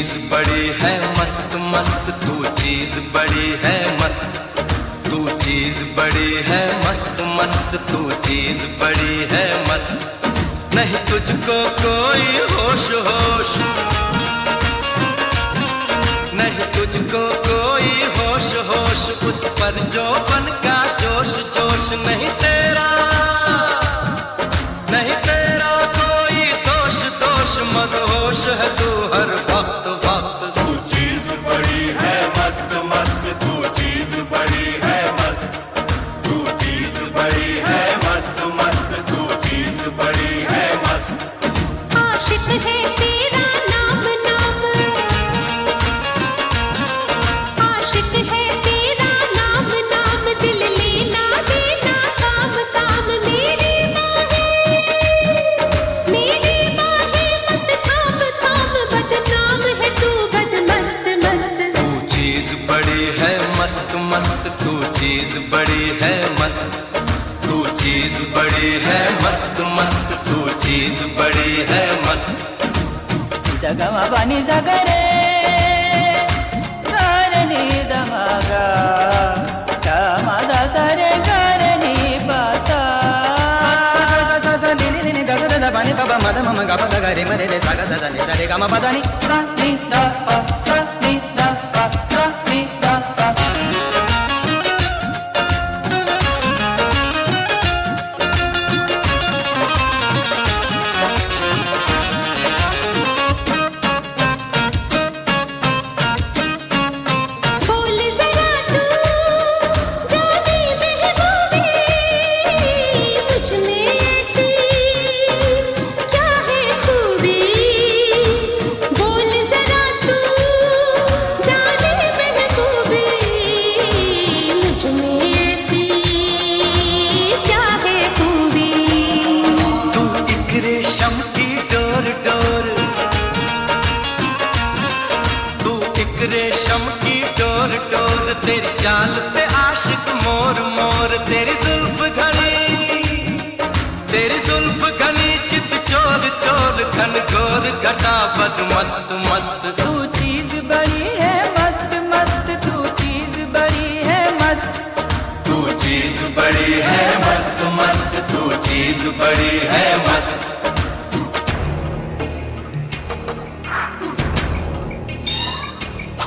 चीज बड़ी है मस्त मस्त, तू चीज बड़ी है मस्त, तू चीज बड़ी है मस्त मस्त, तू चीज बड़ी है मस्त। नहीं तुझको कोई होश होश, नहीं तुझको कोई होश होश, उस पर जो बन का जोश जोश। नहीं तेरा कोई दोष दोष, मदहोश है तू हर वक्त वक्त। तू चीज बड़ी है मस्त मस्त, तू चीज बड़ी है मस्त, तू चीज बड़ी है मस्त मस्त, तू चीज बड़ी है मस्त। आशिक है तेरा नाम नाम, आशिक है तेरा नाम नाम, दिल लेना देना काम काम। मेरी बाहें मत थाम थाम, बदनाम है तू बद मस्त मस्त। तू चीज बड़ी है मस्त मस्त, तू चीज बड़ी है मस्त, तू चीज बड़ी है मस्त मस्त, तू चीज बड़ी है मस्त। जगमा बनी सगरे करनी दमागा, कामादा सरे करनी पासा। नी दा दा दा पानी पापा मद मम गा पद गा रे मरे रे सा गा सा दा नि सा रे गा म पा दा नि सा नि दा पा सा नि दा पा सा नि दा पा। बोल जरा तू जाने महबूबी, मुझ में ऐसी क्या है खूबी। बोल जरा तू जाने महबूबी, मुझ में ऐसी क्या है खूबी। तू एक रेशम की डोर डोर, तू एक रेशम की डोर डोर, तेरी चाल पे आशिक मोर मोर। तेरी जुल्फ घनी चित चोर चोर, घन घोर घटा बद मस्त मस्त। तू चीज बड़ी है मस्त मस्त, तू चीज बड़ी है मस्त, तू चीज बड़ी है मस्त मस्त, तू चीज बड़ी है मस्त।